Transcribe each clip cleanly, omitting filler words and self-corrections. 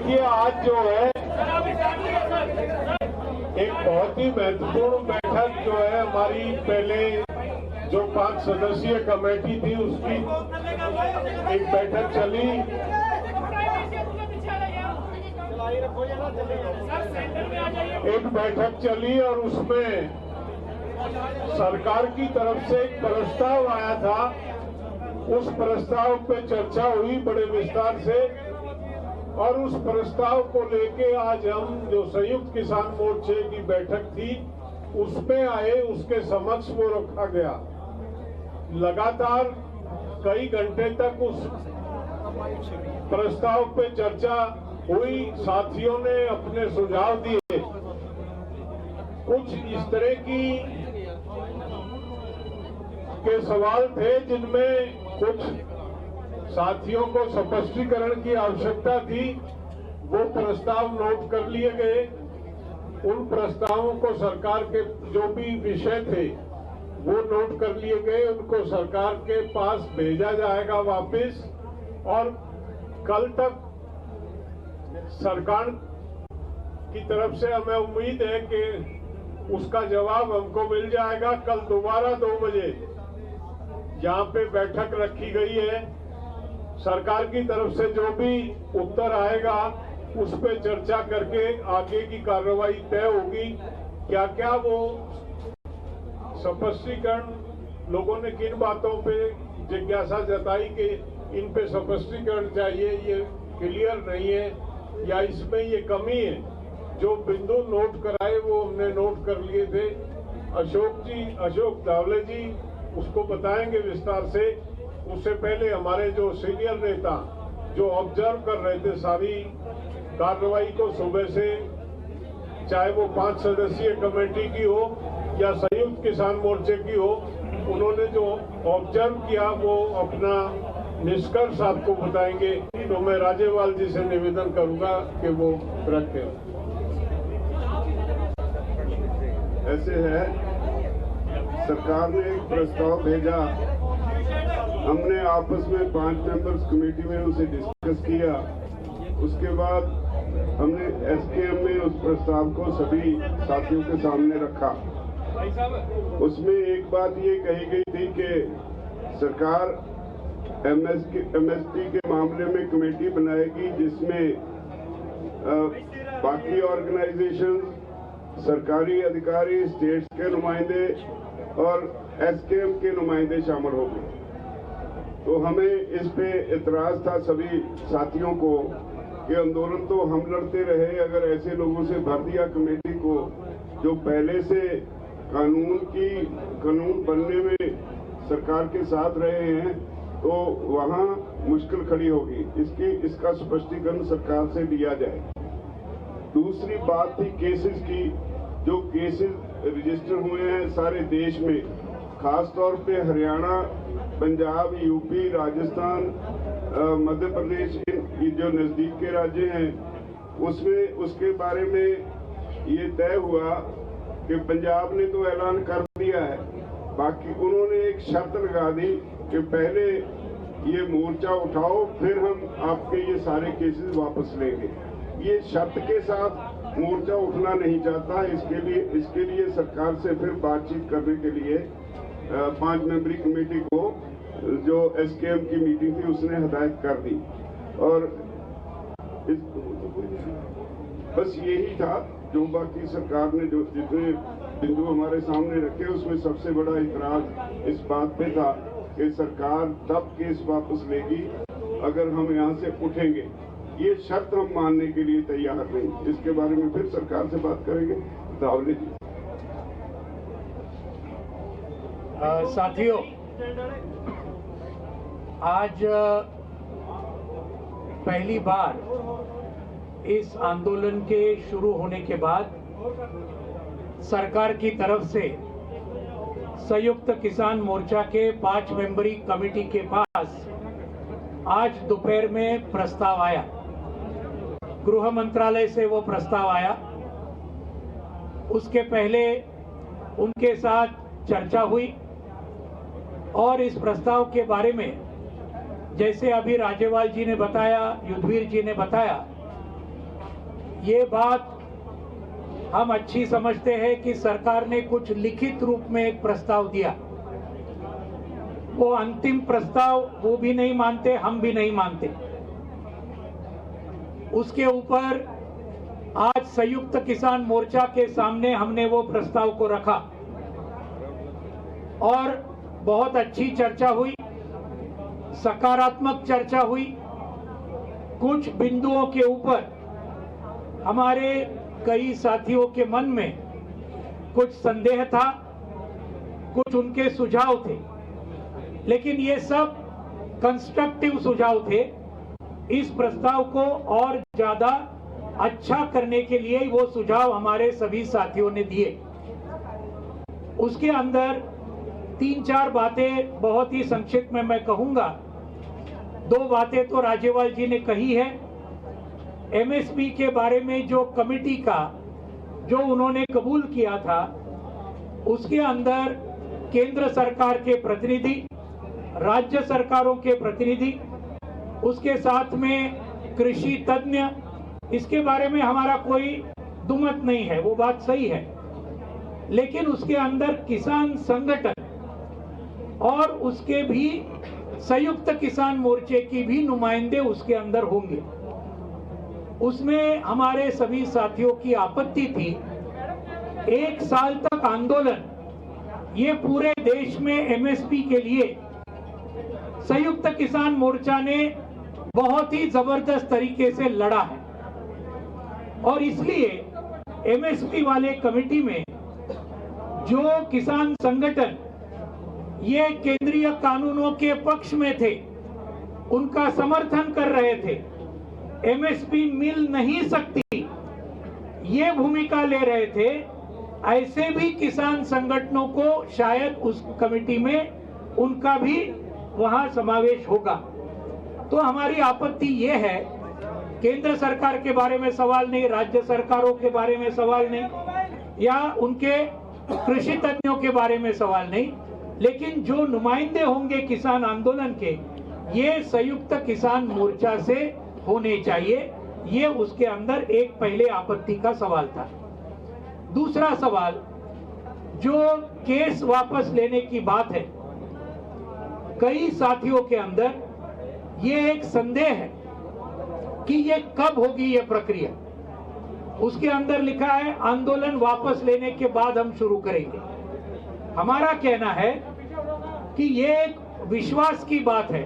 देखिए, आज जो है एक बहुत ही महत्वपूर्ण बैठक जो है हमारी, पहले जो 5 सदस्यीय कमेटी थी उसकी एक बैठक चली। और उसमें सरकार की तरफ से एक प्रस्ताव आया था। उस प्रस्ताव पे चर्चा हुई बड़े विस्तार से, और उस प्रस्ताव को लेके आज हम जो संयुक्त किसान मोर्चे की बैठक थी उसमें आए, उसके समक्ष वो रखा गया। लगातार कई घंटे तक उस प्रस्ताव पे चर्चा हुई, साथियों ने अपने सुझाव दिए। कुछ इस तरह के सवाल थे जिनमें कुछ साथियों को स्पष्टीकरण की आवश्यकता थी। वो प्रस्ताव नोट कर लिए गए। उन प्रस्तावों को सरकार के जो भी विषय थे वो नोट कर लिए गए, उनको सरकार के पास भेजा जाएगा वापस, और कल तक सरकार की तरफ से हमें उम्मीद है कि उसका जवाब हमको मिल जाएगा। कल दोबारा 2 बजे यहाँ पे बैठक रखी गई है। सरकार की तरफ से जो भी उत्तर आएगा उस पर चर्चा करके आगे की कार्रवाई तय होगी। क्या क्या वो स्पष्टीकरण, लोगों ने किन बातों पे जिज्ञासा जताई कि इन पे स्पष्टीकरण चाहिए, ये क्लियर नहीं है या इसमें ये कमी है, जो बिंदु नोट कराए वो हमने नोट कर लिए थे। अशोक धावले जी उसको बताएंगे विस्तार से। उससे पहले हमारे जो सीनियर नेता जो ऑब्जर्व कर रहे थे सारी कार्रवाई को सुबह से, चाहे वो 5 सदस्यीय कमेटी की हो या संयुक्त किसान मोर्चे की हो, उन्होंने जो ऑब्जर्व किया वो अपना निष्कर्ष आपको बताएंगे। तो मैं राजेवाल जी से निवेदन करूंगा कि वो रखें। ऐसे है, सरकार ने एक प्रस्ताव भेजा, हमने आपस में 5 मेंबर्स कमेटी में उसे डिस्कस किया। उसके बाद हमने एसकेएम में उस प्रस्ताव को सभी साथियों के सामने रखा। उसमें एक बात ये कही गई थी कि सरकार एमएसपी के मामले में कमेटी बनाएगी जिसमें बाकी ऑर्गेनाइजेशन, सरकारी अधिकारी, स्टेट्स के नुमाइंदे और एसकेएम के नुमाइंदे शामिल हो गए। तो हमें इस पे इतराज था सभी साथियों को कि आंदोलन तो हम लड़ते रहे, अगर ऐसे लोगों से भर दिया कमेटी को जो पहले से कानून बनने में सरकार के साथ रहे हैं, तो वहाँ मुश्किल खड़ी होगी। इसका स्पष्टीकरण सरकार से दिया जाए। दूसरी बात थी केसेस की। जो केसेस रजिस्टर हुए हैं सारे देश में, खास तौर पे हरियाणा, पंजाब, यूपी, राजस्थान, मध्य प्रदेश, ये जो नजदीक के राज्य हैं, उसमें उसके बारे में ये तय हुआ कि पंजाब ने तो ऐलान कर दिया है, बाकी उन्होंने एक शर्त लगा दी कि पहले ये मोर्चा उठाओ फिर हम आपके ये सारे केसेस वापस लेंगे। ये शर्त के साथ मोर्चा उठना नहीं चाहता। इसके लिए सरकार से फिर बातचीत करने के लिए 5 मेंबरी कमेटी को, जो एसकेएम की मीटिंग थी, उसने हदायत कर दी। और बस यही था जो बाकी सरकार ने जो जितने बिंदु हमारे सामने रखे, उसमें सबसे बड़ा इतराज इस बात पे था कि सरकार तब केस वापस लेगी अगर हम यहाँ से उठेंगे। ये शर्त हम मानने के लिए तैयार नहीं। इसके बारे में फिर सरकार से बात करेंगे। धावले जी। साथियों, आज पहली बार इस आंदोलन के शुरू होने के बाद सरकार की तरफ से संयुक्त किसान मोर्चा के 5 मेंबरी कमेटी के पास आज दोपहर में प्रस्ताव आया। गृह मंत्रालय से वो प्रस्ताव आया। उसके पहले उनके साथ चर्चा हुई और इस प्रस्ताव के बारे में, जैसे अभी राजेवाल जी ने बताया, युद्धवीर जी ने बताया, ये बात हम अच्छी समझते हैं कि सरकार ने कुछ लिखित रूप में एक प्रस्ताव दिया। वो अंतिम प्रस्ताव वो भी नहीं मानते, हम भी नहीं मानते। उसके ऊपर आज संयुक्त किसान मोर्चा के सामने हमने वो प्रस्ताव को रखा और बहुत अच्छी चर्चा हुई, सकारात्मक चर्चा हुई। कुछ बिंदुओं के ऊपर हमारे कई साथियों के मन में कुछ संदेह था, कुछ उनके सुझाव थे, लेकिन ये सब कंस्ट्रक्टिव सुझाव थे। इस प्रस्ताव को और ज्यादा अच्छा करने के लिए वो सुझाव हमारे सभी साथियों ने दिए। उसके अंदर 3-4 बातें बहुत ही संक्षिप्त में मैं कहूंगा। 2 बातें तो राजेवाल जी ने कही है। एमएसपी के बारे में जो कमेटी का जो उन्होंने कबूल किया था, उसके अंदर केंद्र सरकार के प्रतिनिधि, राज्य सरकारों के प्रतिनिधि, उसके साथ में कृषि तज्ञ, इसके बारे में हमारा कोई दुमत नहीं है, वो बात सही है। लेकिन उसके अंदर किसान संगठन और उसके भी संयुक्त किसान मोर्चे की भी नुमाइंदे उसके अंदर होंगे। उसमें हमारे सभी साथियों की आपत्ति थी, 1 साल तक आंदोलन ये पूरे देश में एमएसपी के लिए संयुक्त किसान मोर्चा ने बहुत ही जबरदस्त तरीके से लड़ा है और इसलिए एमएसपी वाले कमेटी में जो किसान संगठन ये केंद्रीय कानूनों के पक्ष में थे, उनका समर्थन कर रहे थे, एमएसपी मिल नहीं सकती ये भूमिका ले रहे थे, ऐसे भी किसान संगठनों को शायद उस कमेटी में उनका भी वहां समावेश होगा। तो हमारी आपत्ति ये है, केंद्र सरकार के बारे में सवाल नहीं, राज्य सरकारों के बारे में सवाल नहीं, या उनके कृषि तज्ञों के बारे में सवाल नहीं, लेकिन जो नुमाइंदे होंगे किसान आंदोलन के, ये संयुक्त किसान मोर्चा से होने चाहिए। ये उसके अंदर एक पहले आपत्ति का सवाल था। दूसरा सवाल, जो केस वापस लेने की बात है, कई साथियों के अंदर ये एक संदेह है कि ये कब होगी ये प्रक्रिया। उसके अंदर लिखा है आंदोलन वापस लेने के बाद हम शुरू करेंगे। हमारा कहना है कि ये एक विश्वास की बात है।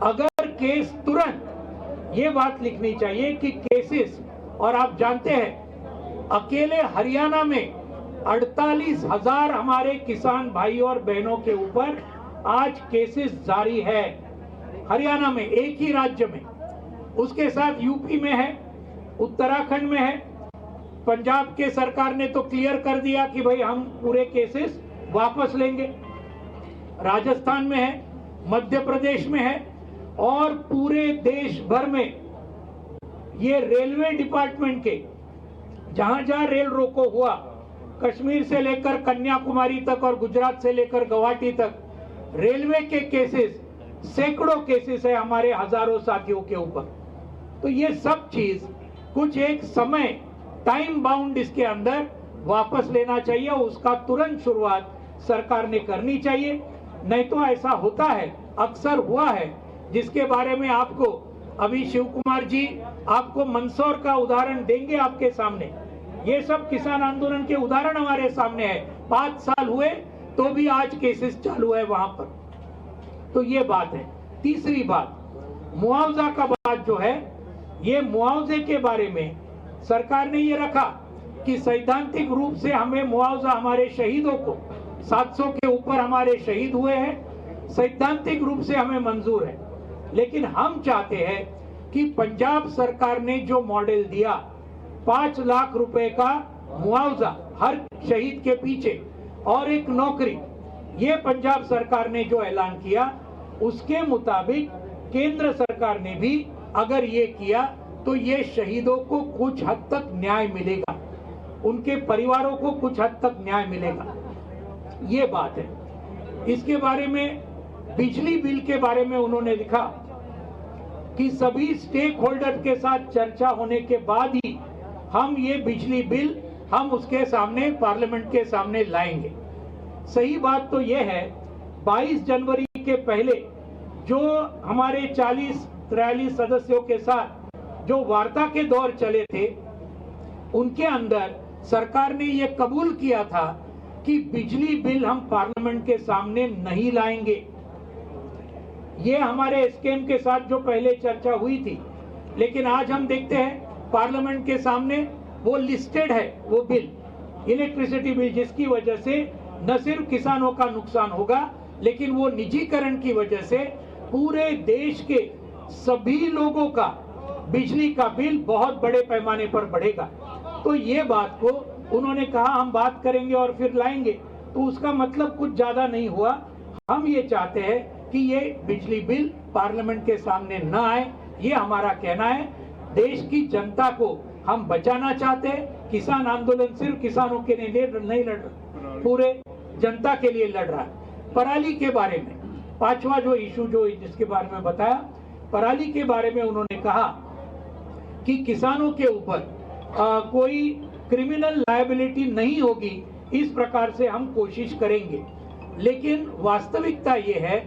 अगर केस तुरंत, ये बात लिखनी चाहिए कि केसेस, और आप जानते हैं अकेले हरियाणा में 48,000 हमारे किसान भाई और बहनों के ऊपर आज केसेस जारी है, हरियाणा में, एक ही राज्य में। उसके साथ यूपी में है, उत्तराखंड में है, पंजाब के सरकार ने तो क्लियर कर दिया कि भाई हम पूरे केसेस वापस लेंगे, राजस्थान में है, मध्य प्रदेश में है, और पूरे देश भर में ये रेलवे डिपार्टमेंट के जहां जहां रेल रोको हुआ, कश्मीर से लेकर कन्याकुमारी तक और गुजरात से लेकर गुवाहाटी तक, रेलवे के केसेस, सैकड़ों केसेस है हमारे हजारों साथियों के ऊपर। तो ये सब चीज कुछ एक समय, टाइम बाउंड इसके अंदर वापस लेना चाहिए, उसका तुरंत शुरुआत सरकार ने करनी चाहिए। नहीं तो ऐसा होता है, अक्सर हुआ है, जिसके बारे में आपको अभी शिव कुमार जी आपको मंदसौर का उदाहरण देंगे आपके सामने। ये सब किसान आंदोलन के उदाहरण हमारे सामने है। 5 साल हुए तो भी आज केसेस चालू है वहां पर। तो ये बात है। तीसरी बात, मुआवजा का बात जो है, ये मुआवजे के बारे में सरकार ने ये रखा कि सैद्धांतिक रूप से हमें मुआवजा, हमारे शहीदों को 700 के ऊपर हमारे शहीद हुए हैं, सैद्धांतिक रूप से हमें मंजूर है। लेकिन हम चाहते हैं कि पंजाब सरकार ने जो मॉडल दिया, 5 लाख रुपए का मुआवजा हर शहीद के पीछे और एक नौकरी, ये पंजाब सरकार ने जो ऐलान किया, उसके मुताबिक केंद्र सरकार ने भी अगर ये किया तो ये शहीदों को कुछ हद तक न्याय मिलेगा, उनके परिवारों को कुछ हद तक न्याय मिलेगा। ये बात है। इसके बारे में, बिजली बिल के बारे में उन्होंने लिखा कि सभी स्टेक होल्डर के साथ चर्चा होने के बाद ही हम ये बिजली बिल हम उसके सामने पार्लियामेंट के सामने लाएंगे। सही बात तो ये है 22 जनवरी के पहले जो हमारे 40-43 सदस्यों के साथ जो वार्ता के दौर चले थे उनके अंदर सरकार ने ये कबूल किया था कि बिजली बिल हम पार्लियामेंट के सामने नहीं लाएंगे। ये हमारे एसकेएम के साथ जो पहले चर्चा हुई थी, लेकिन आज हम देखते हैं पार्लियामेंट के सामने वो लिस्टेड है वो बिल, इलेक्ट्रिसिटी बिल, जिसकी वजह से न सिर्फ किसानों का नुकसान होगा लेकिन वो निजीकरण की वजह से पूरे देश के सभी लोगों का बिजली का बिल बहुत बड़े पैमाने पर बढ़ेगा। तो ये बात को उन्होंने कहा हम बात करेंगे और फिर लाएंगे, तो उसका मतलब कुछ ज्यादा नहीं हुआ। हम ये चाहते हैं कि ये बिजली बिल पार्लियामेंट के सामने न आए, ये हमारा कहना है। देश की जनता को हम बचाना चाहते हैं। किसान आंदोलन सिर्फ किसानों के लिए नहीं लड़ रहा, पूरे जनता के लिए लड़ रहा है। पराली के बारे में पांचवा जो इशू जो जिसके बारे में बताया, पराली के बारे में उन्होंने कहा कि किसानों के ऊपर कोई क्रिमिनल लायबिलिटी नहीं होगी, इस प्रकार से हम कोशिश करेंगे। लेकिन वास्तविकता ये है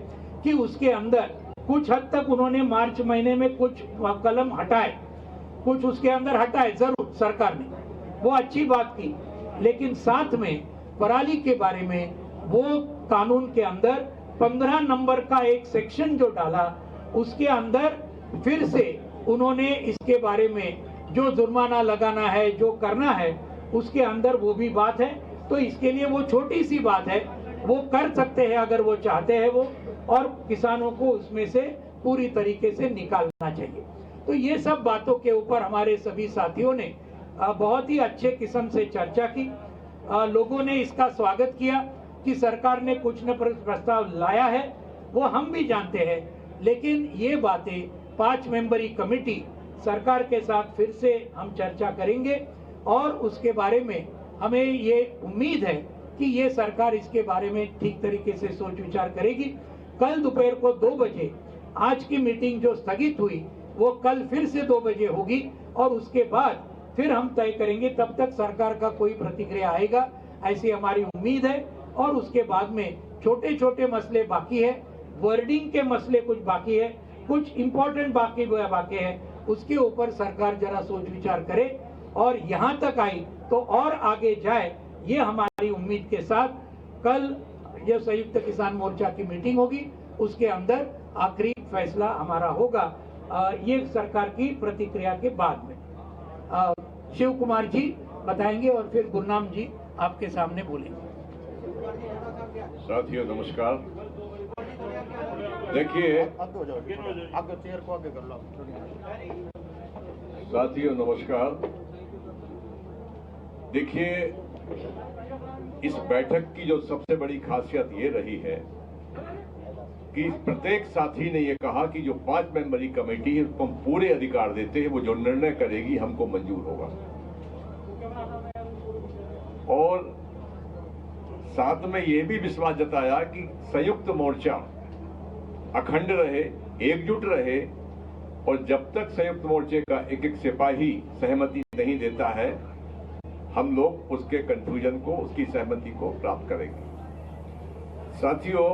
कि उसके अंदर कुछ हद तक उन्होंने मार्च महीने में कुछ कलम हटाए, कुछ उसके अंदर हटाए जरूर सरकार ने, वो अच्छी बात की। लेकिन साथ में पराली के बारे में वो कानून के अंदर 15 नंबर का एक सेक्शन जो डाला, उसके अंदर फिर से उन्होंने इसके बारे में जो जुर्माना लगाना है, जो करना है, उसके अंदर वो भी बात है। तो इसके लिए वो छोटी सी बात है, वो कर सकते हैं अगर वो चाहते हैं वो, और किसानों को उसमें से पूरी तरीके से निकालना चाहिए। तो ये सब बातों के ऊपर हमारे सभी साथियों ने बहुत ही अच्छे किस्म से चर्चा की। लोगों ने इसका स्वागत किया कि सरकार ने कुछ न प्रस्ताव लाया है, वो हम भी जानते हैं। लेकिन ये बातें 5 मेंबरी कमेटी सरकार के साथ फिर से हम चर्चा करेंगे और उसके बारे में हमें ये उम्मीद है कि ये सरकार इसके बारे में ठीक तरीके से सोच विचार करेगी। कल दोपहर को 2 बजे आज की मीटिंग जो स्थगित हुई वो कल फिर से 2 बजे होगी और उसके बाद फिर हम तय करेंगे। तब तक सरकार का कोई प्रतिक्रिया आएगा ऐसी हमारी उम्मीद है। और उसके बाद में छोटे छोटे मसले बाकी है, वर्डिंग के मसले कुछ बाकी है, कुछ इंपॉर्टेंट बाकी है, उसके ऊपर सरकार जरा सोच विचार करे और यहाँ तक आई तो और आगे जाए, ये हमारी उम्मीद के साथ कल जो संयुक्त किसान मोर्चा की मीटिंग होगी उसके अंदर आखिरी फैसला हमारा होगा, ये सरकार की प्रतिक्रिया के बाद में। शिव कुमार जी बताएंगे और फिर गुरनाम जी आपके सामने बोलेंगे। साथियों नमस्कार। देखिए साथियों नमस्कार। देखिए इस बैठक की जो सबसे बड़ी खासियत ये रही है कि प्रत्येक साथी ने ये कहा कि जो 5 मेंबरी कमेटी है उसको हम पूरे अधिकार देते हैं, वो जो निर्णय करेगी हमको मंजूर होगा। और साथ में ये भी विश्वास जताया कि संयुक्त मोर्चा अखंड रहे, एकजुट रहे और जब तक संयुक्त मोर्चे का एक एक सिपाही सहमति नहीं देता है हम लोग उसके कंफ्यूजन को, उसकी सहमति को प्राप्त करेंगे। साथियों,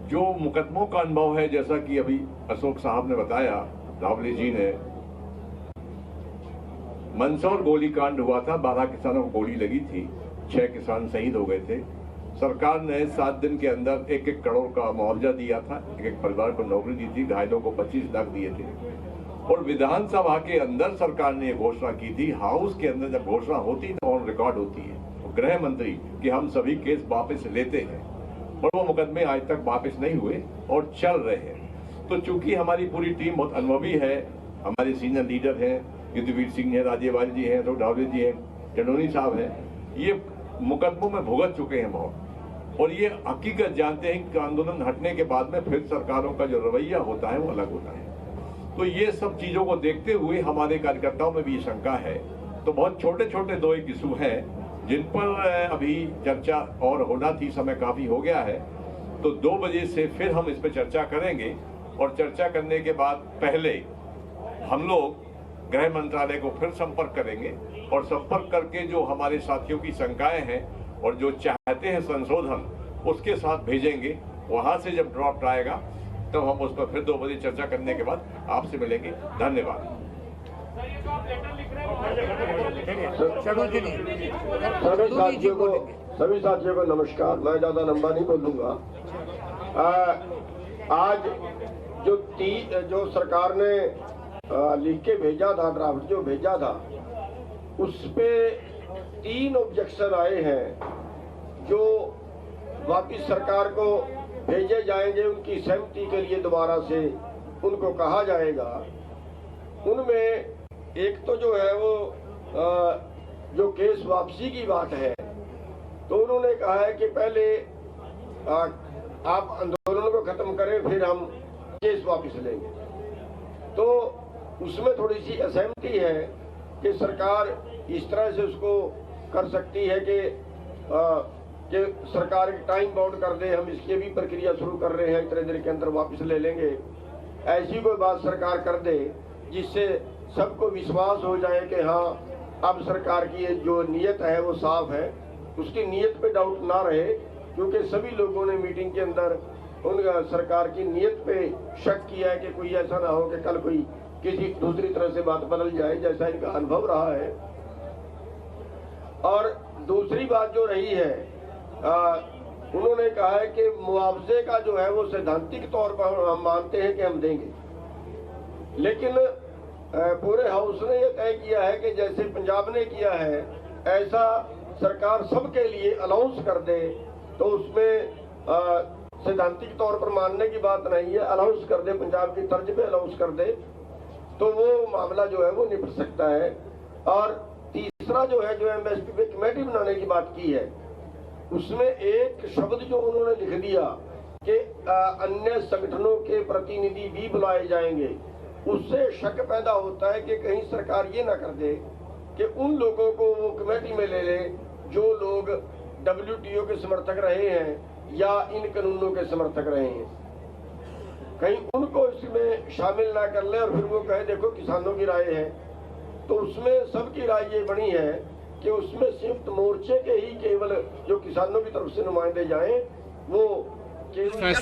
जो मुकदमों का अनुभव है, जैसा कि अभी अशोक साहब ने बताया, रावले जी ने, मंदसौर गोलीकांड हुआ था, 12 किसानों को गोली लगी थी, 6 किसान शहीद हो गए थे। सरकार ने 7 दिन के अंदर 1-1 करोड़ का मुआवजा दिया था, एक परिवार को नौकरी दी थी, घायलों को 25 लाख दिए थे। और विधानसभा के अंदर सरकार ने घोषणा की थी, हाउस के अंदर जब घोषणा होती है ऑन रिकॉर्ड होती है, तो गृह मंत्री कि हम सभी केस वापस लेते हैं, और वो मुकदमे आज तक वापस नहीं हुए और चल रहे हैं। तो चूंकि हमारी पूरी टीम बहुत अनुभवी है, हमारे सीनियर लीडर हैं, युद्धवीर सिंह है, राजेवाल जी हैं, तो ढावले जी हैं, चंदोनी साहब हैं, ये मुकदमों में भुगत चुके हैं बहुत, और ये हकीकत जानते हैं कि आंदोलन हटने के बाद में फिर सरकारों का जो रवैया होता है वो अलग होता है। तो ये सब चीजों को देखते हुए हमारे कार्यकर्ताओं में भी शंका है। तो बहुत छोटे छोटे 2-1 इशू हैं जिन पर अभी चर्चा और होना थी, समय काफी हो गया है, तो 2 बजे से फिर हम इस पर चर्चा करेंगे और चर्चा करने के बाद पहले हम लोग गृह मंत्रालय को फिर संपर्क करेंगे और संपर्क करके जो हमारे साथियों की शंकाएं हैं और जो चाहते हैं संशोधन उसके साथ भेजेंगे। वहां से जब ड्राफ्ट आएगा तब हम उस पर फिर 2 बजे चर्चा करने के बाद आपसे मिलेंगे। धन्यवाद। सभी साथियों को नमस्कार। मैं ज्यादा लंबा नहीं बोलूंगा। आज जो सरकार ने लिख के भेजा था, ड्राफ्ट जो भेजा था, उस पे 3 ऑब्जेक्शन आए हैं जो वापिस सरकार को भेजे जाएंगे। उनकी सहमति के लिए दोबारा से उनको कहा जाएगा। उनमें एक तो जो है वो जो केस वापसी की बात है, तो उन्होंने कहा है कि पहले आप आंदोलन को खत्म करें फिर हम केस वापस लेंगे। तो उसमें थोड़ी सी असहमति है कि सरकार इस तरह से उसको कर सकती है कि सरकार टाइम बाउंड कर दे, हम इसकी भी प्रक्रिया शुरू कर रहे हैं, इतने दिन के अंदर वापस ले लेंगे। ऐसी कोई बात सरकार कर दे जिससे सबको विश्वास हो जाए कि हाँ अब सरकार की जो नीयत है वो साफ है, उसकी नीयत पे डाउट ना रहे। क्योंकि सभी लोगों ने मीटिंग के अंदर उन सरकार की नीयत पे शक किया है कि कोई ऐसा ना हो कि कल कोई किसी दूसरी तरह से बात बदल जाए, जैसा इनका अनुभव रहा है। और दूसरी बात जो रही है, उन्होंने कहा है कि मुआवजे का जो है वो सैद्धांतिक तौर पर हम मानते हैं कि हम देंगे, लेकिन पूरे हाउस ने ये तय किया है कि जैसे पंजाब ने किया है ऐसा सरकार सबके लिए अलाउंस कर दे। तो उसमें सैद्धांतिक तौर पर मानने की बात नहीं है, अलाउंस कर दे, पंजाब की तर्ज पे अलाउंस कर दे, तो वो मामला जो है वो निपट सकता है। और तीसरा जो है, जो एमएसपी पे कमेटी बनाने की बात की है, उसमें एक शब्द जो उन्होंने लिख दिया कि अन्य संगठनों के प्रतिनिधि भी बुलाए जाएंगे, उससे शक पैदा होता है कि कहीं सरकार ये ना कर दे कि उन लोगों को वो कमेटी में ले ले जो लोग WTO के समर्थक रहे हैं या इन कानूनों के समर्थक रहे हैं। कहीं उनको इसमें शामिल ना कर ले और फिर वो कहे देखो किसानों की राय है। तो उसमें सबकी राय ये बनी है कि उसमें संयुक्त मोर्चे के ही केवल जो किसानों की तरफ से नुमाइंदे जाएं वो केवल